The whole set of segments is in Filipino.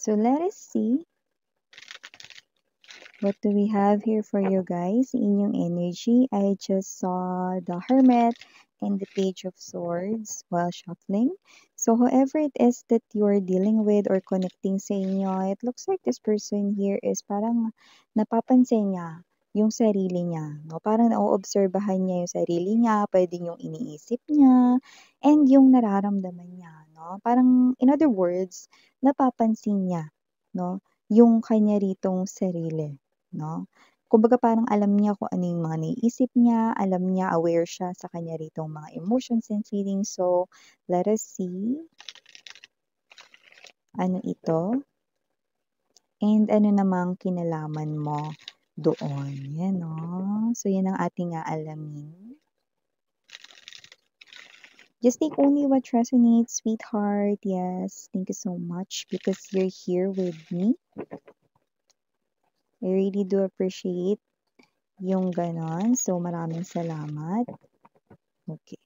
So let us see what do we have here for you guys in yung energy. I just saw the Hermit and the Page of Swords while shuffling. So whoever it is that you're dealing with or connecting sa inyo, it looks like this person here is parang napapansin niya yung sarili niya. No? Parang nauobserbahan niya yung sarili niya, pwede yung iniisip niya, and yung nararamdaman niya. No? Parang, in other words, napapansin niya, no? Yung kanya ritong sarili. No? Kumbaga parang alam niya kung ano yung mga naiisip niya, alam niya, aware siya sa kanya ritong mga emotions and feelings. So, let us see ano ito and ano namang kinalaman mo doon. Yan, no? So, yan ang ating aalamin. Just take only what resonates, sweetheart. Yes, thank you so much because you're here with me. I really do appreciate yung ganon. So, maraming salamat. Okay.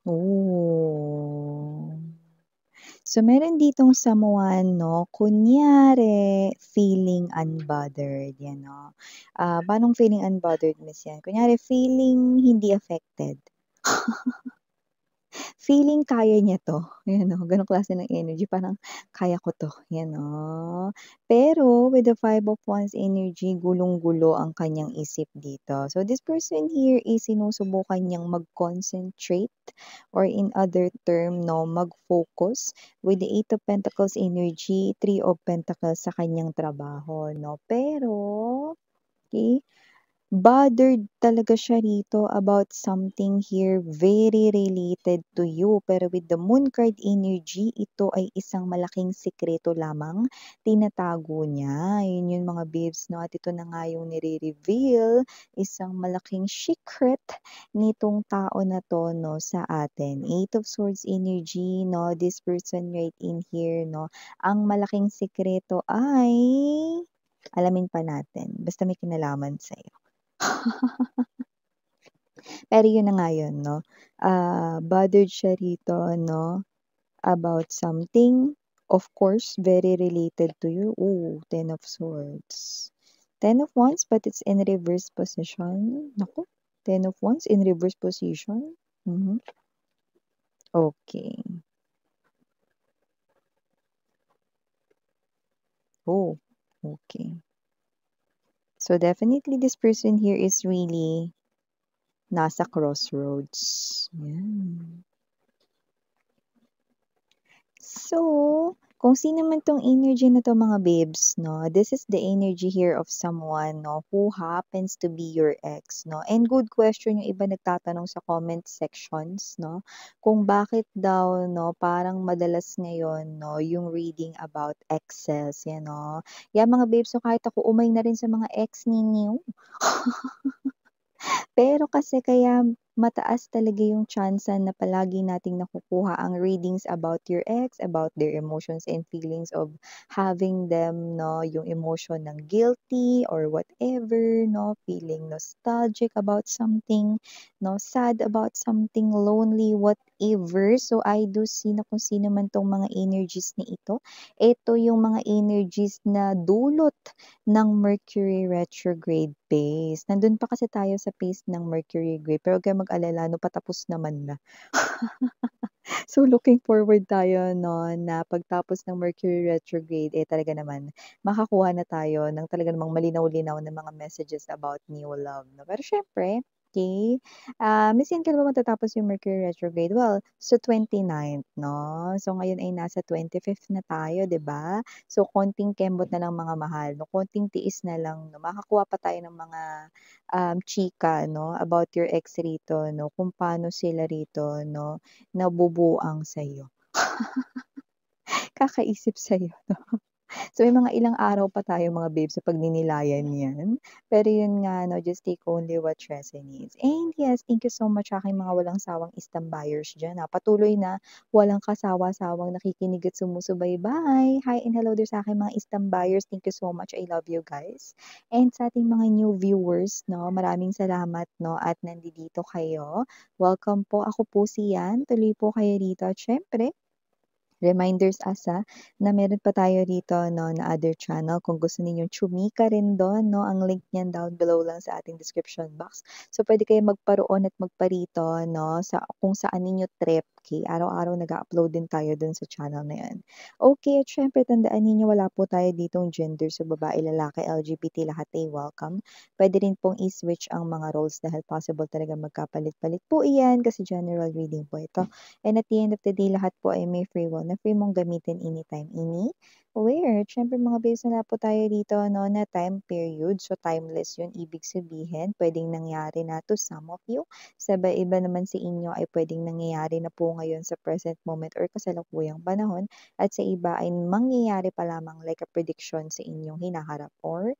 Oh. So, meron ditong someone, no, kunyari, feeling unbothered, yan, no. Paanong feeling unbothered, miss yan? Kunyari, feeling hindi affected. Feeling kaya niya 'to, yan 'no, gano'ng klase ng energy parang kaya ko 'to, yan 'no. Pero with the Five of Wands energy, gulong-gulo ang kanyang isip dito. So this person here is sinusubukan niyang mag-concentrate or in other term 'no, mag-focus with the Eight of Pentacles energy, Three of Pentacles sa kanyang trabaho 'no. Pero, okey, bothered talaga siya rito about something here very related to you. Pero with the Moon card energy, ito ay isang malaking sikreto lamang tinatago niya. Yun yung mga babes, no? At ito na nga yung nire-reveal, isang malaking secret nitong tao na to, no, sa atin. Eight of Swords energy, no? This person right in here, no? Ang malaking sikreto ay alamin pa natin. Basta may kinalaman sa'yo. Pero yun na nga yun 'no, bothered siya rito 'no, about something, of course, very related to you. Ooh, Ten of Swords. Ten of Wands but it's in reverse position. Naku, Ten of Wands in reverse position. Mhm. Okey. Oh, okay. So definitely this person here is really nasa crossroads, yan. So, kung sino man 'tong energy na 'to mga babes 'no, this is the energy here of someone 'no, who happens to be your ex 'no. And good question yung iba nagtatanong sa comment sections 'no, kung bakit daw 'no, parang madalas ngayon 'no, yung reading about exes, yan 'no. Yan mga babes, so kahit ako umay na rin sa mga ex ninyo. Pero kasi kaya mataas talaga yung tsansa na palagi nating nakukuha ang readings about your ex, about their emotions and feelings of having them 'no, yung emotion ng guilty or whatever 'no, feeling nostalgic about something 'no, sad about something, lonely, whatever. So, I do see na kung sino man 'tong mga energies na ito yung mga energies na dulot ng Mercury retrograde phase. Nandun pa kasi tayo sa phase ng Mercury retrograde, pero 'wag kayong mag-alala 'no, patapos naman na. So, looking forward tayo 'no, na pagtapos ng Mercury retrograde, eh, talaga naman makakuha na tayo ng talaga namang malinaw-linaw na mga messages about new love 'no. Pero siyempre, okey, Miss Yan, kailan ba matatapos yung Mercury retrograde? Well, sa 29th 'no. So, ngayon ay nasa 25th na tayo, 'di ba? So, konting kembot na lang mga mahal 'no, konting tiis na lang 'no, makakuha pa tayo ng mga, chika 'no, about your ex rito 'no, kung paano sila rito 'no, nabubuang sa'yo. Kakaisip sa'yo 'no. So, may mga ilang araw pa tayo mga babes sa pagninilayan niyan. Pero yun nga 'no, just take only what resonates. And yes, thank you so much sa aking mga walang sawang istambayers diyan, patuloy na walang kasawa-sawang nakikinig at sumusubaybay. Hi and hello there sa aking mga istambayers. Thank you so much. I love you guys. And sa ating mga new viewers 'no, maraming salamat 'no at nandito kayo. Welcome po. Ako po si Yan. Tuloy po kayo dito at siyempre reminders na meron pa tayo rito 'no, na other channel kung gusto ninyong chumika rin dun 'no, ang link niyan down below lang sa ating description box. So, puwede kayong magparoon at magparito 'no, sa kung saan ninyo trip, okey. Araw-araw nag-a-upload din tayo dun sa channel na 'yan. Okey, at siyempre tandaan ninyo wala po tayo ditong gender, so babae, lalaki, LGBT lahat ay welcome. Puwede rin pong i-switch ang mga roles dahil possible talaga magkapalit-palit po iyan kasi general reading po ito. And at the end of the day, lahat po ay may free will na free mong gamitin anytime, anywhere. Siyempre mga babes, wala po tayo dito no, na time period. So timeless yun. Ibig sabihin, pwedeng nangyari na to some of you. Sa iba naman sa inyo ay pwedeng nangyayari na po ngayon sa present moment or kasalukuyang panahon. At sa iba ay mangyayari pa lamang like a prediction sa inyong hinaharap or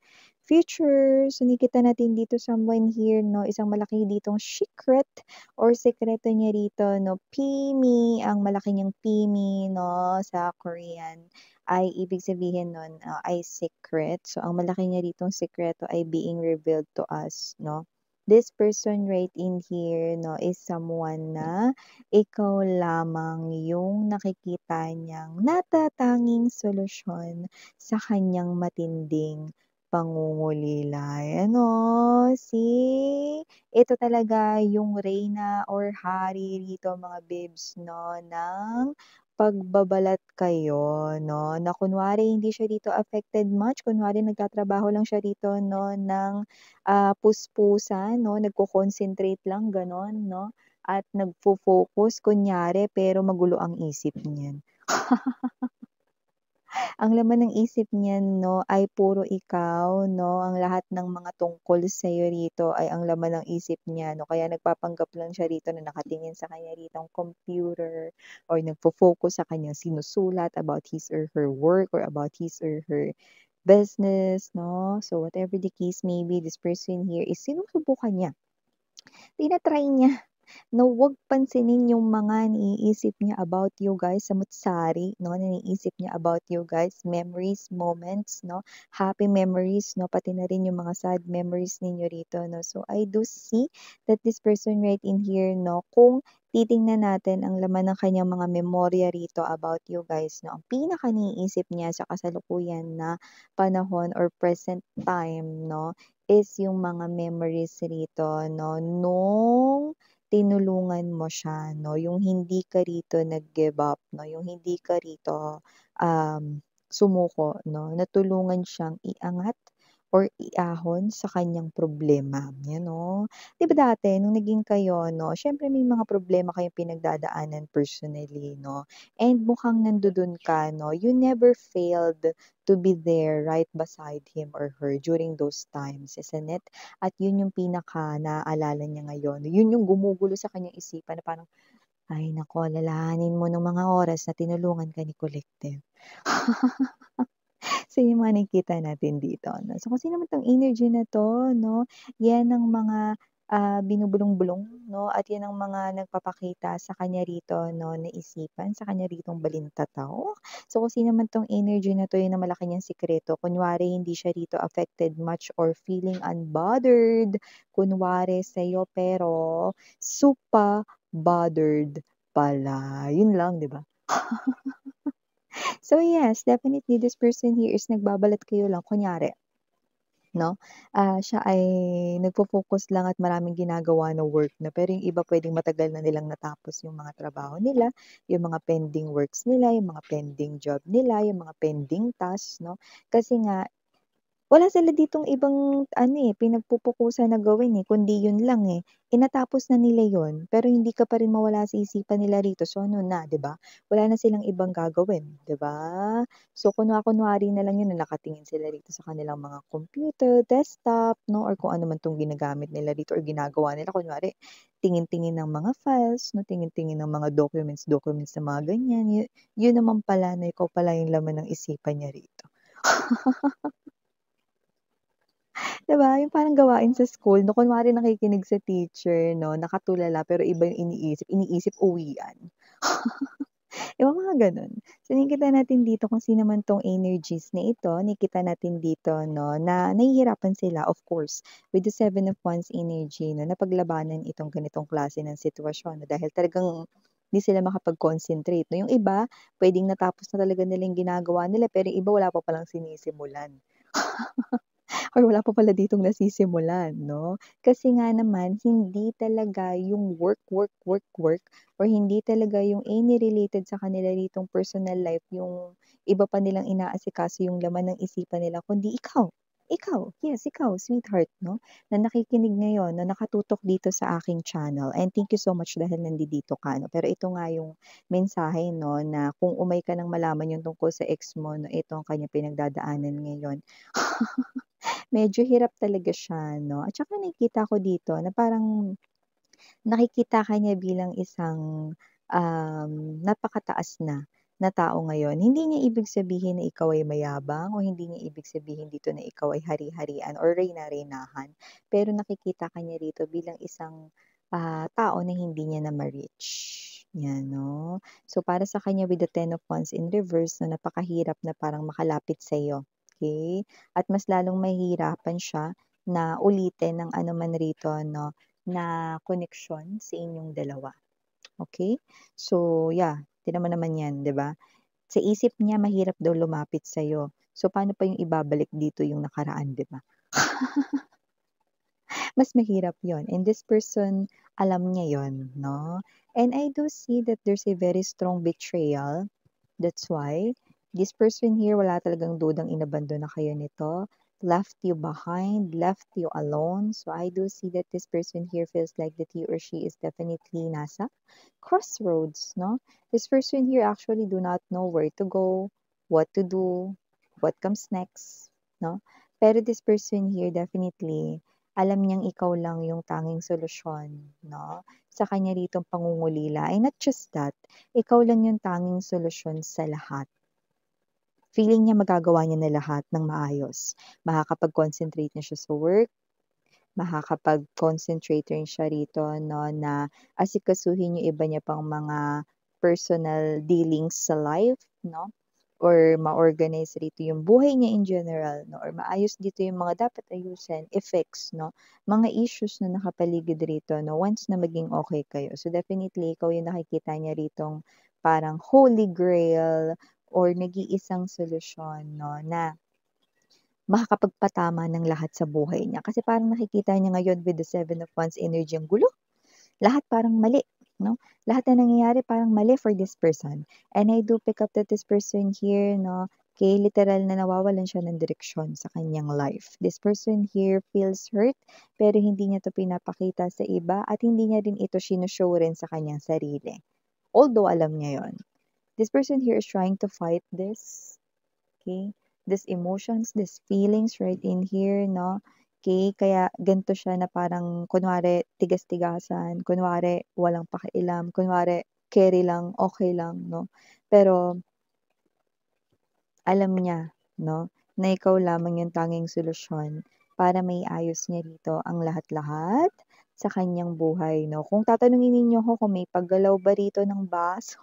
future. So nakita natin dito someone here, no, isang malaki ditong secret or sekreto niya rito 'no, Pimi, ang malaki niyang Pimi 'no, sa Korean ay ibig sabihin nun, ay secret. So, ang malaki niya ritong sekreto ay being revealed to us 'no. This person right in here 'no, is someone na ikaw lamang yung nakikita niyang natatanging solusyon sa kanyang matinding pangungulila. Ano, see? Ito talaga yung reyna or hari rito mga babes 'no, ng pagbabalat kayo 'no, na kunwari hindi siya dito affected much, kunwari nagtatrabaho lang siya rito 'no ng, puspusan 'no, nagko-concentrate lang gano'n 'no, at nagfo-focus kunyari pero magulo ang isip niyan. Ang laman ng isip niyan 'no, ay puro ikaw 'no, ang lahat ng mga tungkol sa'yo rito ay ang laman ng isip niya 'no, kaya nagpapanggap lang siya rito na nakatingin sa kanya ritong computer or nagfo-focus sa kanyang sinusulat about his or her work or about his or her business 'no. So, whatever the case may be, this person here is sinusubukan niya, tina-try niya na huwag pansinin yung mga naiisip niya about you guys, samut-sari 'no, na naiisip niya about you guys, memories, moments 'no, happy memories 'no, pati na rin yung mga sad memories ninyo rito 'no. So, I do see that this person right in here 'no, kung titingnan natin ang laman ng kanyang mga memorya rito about you guys 'no, ang pinaka-naiisip niya sa kasalukuyan na panahon or present time 'no, is yung mga memories rito 'no, nung tinulungan mo siya 'no, yung hindi ka rito nag-give up 'no, yung hindi ka rito, sumuko 'no, natulungan siyang iangat or iahon sa kanyang problema, 'yan 'no. 'Di ba dati nung naging kayo 'no, siyempre may mga problema kayong pinagdadaanan personally 'no, and mukhang nandodo'n ka 'no, you never failed to be there right beside him or her during those times, isn't it? At yun yung pinaka-naaalala niya ngayon, yun yung gumugulo sa kanyang isipan na parang, "Ay naku, alalahanin mo nung mga oras na tinulungan ka ni Collective." So, yung mga nakikita natin dito 'no. So, kung sino man 'tong energy na 'to 'no, yan ang mga, binubulong-bulong 'no, at yan ang mga nagpapakita sa kanya rito 'no, na isipan, sa kanya ritong balintataw. So, kung sino man 'tong energy na 'to, yun ang malaki niyang sikreto. Kunwari hindi siya rito affected much or feeling unbothered, kunwari sa'yo, pero supa bothered pala. Yun lang, 'di ba? So yes, definitely this person here is nagbabalat kayo lang kunyari 'no, siya ay nagfo-focus lang at maraming ginagawa na work na pero yung iba puwedeng matagal na nilang natapos yung mga trabaho nila, yung mga pending works nila, yung mga pending job nila, yung mga pending tasks 'no. Kasi nga wala sila ditong ibang ano, pinagpupukusan na gawin, kundi yun lang, natapos na nila yun, pero hindi ka pa rin mawala sa isipan nila rito, so ano na, 'di ba? Wala na silang ibang gagawin, 'di ba? So kunwari na lang yun na nakatingin sila rito sa kanilang mga computer, desktop 'no, or kung ano man 'tong ginagamit nila dito or ginagawa nila. Kunwari tingin-tingin ng mga files 'no, tingin-tingin ng mga documents na mga ganyan, yun naman pala na ikaw pala yung laman ng isipan niya rito. 'Di ba, yung parang gawain sa school 'no, kunwari nakikinig sa teacher 'no, nakatulala pero iba yung iniisip uwian. 'Di ba mga gano'n? So nakikita natin dito kung sino man 'tong energies na ito, nakikita natin dito 'no, na nahihirapan sila of course with the Seven of Wands energy 'no, na paglabanan itong ganitong klase ng sitwasyon 'no, dahil talagang hindi sila makapag-concentrate 'no. Yung iba puwedeng natapos na talaga nila yung ginagawa nila, pero yung iba wala pa palang sinisimulan. Or wala pa pala ditong nasisimulan 'no. Kasi nga naman hindi talaga yung work, work, work, work or hindi talaga yung any related sa kanila ditong personal life yung iba pa nilang inaasikaso yung laman ng isipan nila kundi ikaw, yes ikaw sweetheart 'no, na nakikinig ngayon, na nakatutok dito sa aking channel and thank you so much dahil nandito ka 'no. Pero ito nga yung mensahe 'no, na kung umay ka ng malaman yung tungkol sa ex mo 'no, ito ang kanyang pinagdadaanan ngayon. Medyo hirap talaga siya 'no, at saka nakikita ko dito na parang nakikita ka niya bilang isang, napakataas na tao ngayon. Hindi niya ibig sabihin na ikaw ay mayabang o hindi niya ibig sabihin dito na ikaw ay hari-harian or reyna-reynahan. Pero nakikita ka niya rito bilang isang, tao na hindi niya na ma-reach, 'yan 'no. So, para sa kanya with the Ten of Wands in reverse na napakahirap na parang makalapit sa'yo, okey? At mas lalong mahihirapan siya na ulitin ang ano man rito 'no, na koneksyon sa inyong dalawa, okey? So, yeah, tignan mo naman 'yan, 'di ba? Sa isip niya mahirap daw lumapit sa'yo. So, paano pa yung ibabalik dito yung nakaraan, 'di ba? Mas mahirap yon and this person alam niya yon 'no? And I do see that there's a very strong betrayal. That's why this person here wala talagang dudang inabandon na kayo nito, left you behind, left you alone. So I do see that this person here feels like that he or she is definitely nasa crossroads, no? This person here actually do not know where to go, what to do, what comes next, no? Pero this person here definitely alam niyang ikaw lang yung tanging solusyon, no? Sa kanya ritong pangungulila. And not just that, ikaw lang yung tanging solusyon sa lahat. Feeling niya magagawa niya na lahat ng maayos. Makakapag-concentrate na siya sa work, makakapag-concentrate rin siya rito 'no, na asikasuhin yung iba niya pang mga personal dealings sa life 'no, or ma-organize rito yung buhay niya in general 'no, or maayos dito yung mga dapat ayusin, effects 'no, mga issues na nakapaligid rito 'no, once na maging okey kayo. So, definitely ikaw yung nakikita niya ritong parang holy grail or nag-iisang solusyon 'no, na makakapagpatama ng lahat sa buhay niya. Kasi parang nakikita niya ngayon with the Seven of Wands energy, ang gulo, lahat parang mali, 'no? Lahat na nangyayari parang mali for this person. And I do pick up that this person here 'no, kay literal na nawawalan siya ng direksyon sa kanyang life. This person here feels hurt, pero hindi niya 'to pinapakita sa iba at hindi niya rin ito shino-show rin sa kanyang sarili. Although alam niya 'yon. This person here is trying to fight this. Okay, these emotions, these feelings right in here 'no, okay, kaya ganito siya na parang kunwari tigas-tigasan, kunwari walang pakialam, kunwari keri lang, okey lang 'no. Pero alam niya 'no, na ikaw lamang yung tanging solusyon para maiayos niya rito ang lahat-lahat sa kanyang buhay 'no. Kung tatanungin ninyo ako kung may paggalaw ba rito ng baso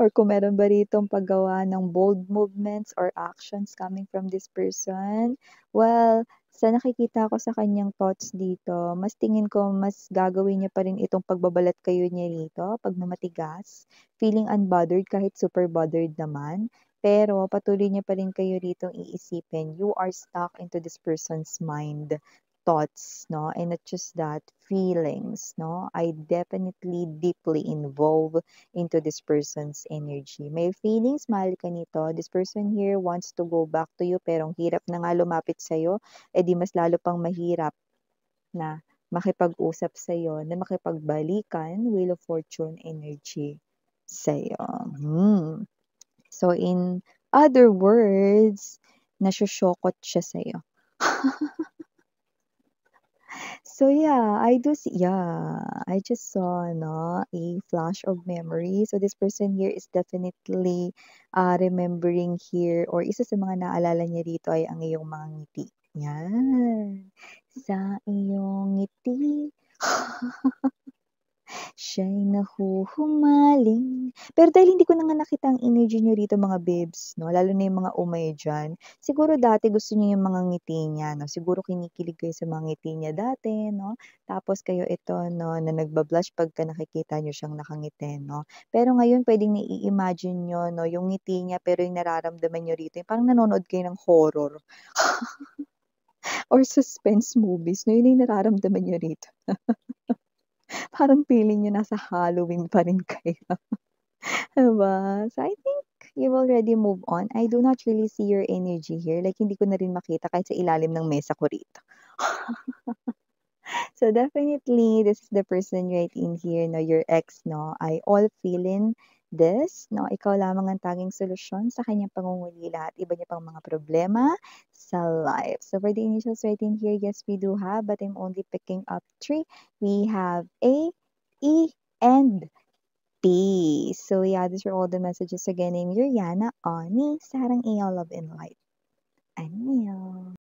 or kung meron ba ritong paggawa ng bold movements or actions coming from this person? Well, sa nakikita ko sa kanyang thoughts dito, mas tingin ko mas gagawin niya pa rin itong pagbabalat kayo niya rito, pagmamatigas, feeling unbothered kahit super bothered naman. Pero patuloy niya pa rin kayo ritong iisipin. You are stuck into this person's mind thoughts, no? And not just that, feelings, no? I definitely deeply involved into this person's energy. May feelings, mahal ka nito. This person here wants to go back to you pero ang hirap na nga lumapit sa'yo, di mas lalo pang mahirap na makipag-usap sa'yo, na makipagbalikan, Wheel of Fortune energy sa'yo. So in other words, nasosyokot siya sa'yo. So yeah, I just saw no a flash of memory. So this person here is definitely remembering here or isa sa mga naalala niya dito ay ang iyong mga ngiti. Yan. Sa iyong ngiti. Siya'y nahuhumaling. Pero dahil hindi ko na nga nakita ang energy niyo rito mga babes 'no, lalo na yung mga umay diyan. Siguro dati gusto niyo yung mga ngiti niya 'no, siguro kinikilig kayo sa mga ngiti niya dati 'no, tapos kayo ito 'no, na nagba-blush pagka nakikita niyo siyang nakangiti 'no. Pero ngayon puwedeng nai-imagine niyo 'no, yung ngiti niya pero yung nararamdaman niyo rito yung parang nanonood kayo ng horror or suspense movies 'no, yun yung nararamdaman niyo rito. Parang feeling niyo nasa Halloween pa rin kayo. 'Di ba? So, I think you've already moved on. I do not really see your energy here, like hindi ko na rin makita kahit sa ilalim ng mesa ko rito. So, definitely this is the person right in here 'no, your ex 'no, I all feeling this 'no, ikaw lamang ang tanging solusyon sa kanyang pangungulila at iba niya pang mga problema sa life. So, for the initials right in here, yes, we do have, but I'm only picking up 3. We have A, E, and P. So yeah, these are all the messages again. I'm your Yana Ani, Sarang Love and Light. Annyeong.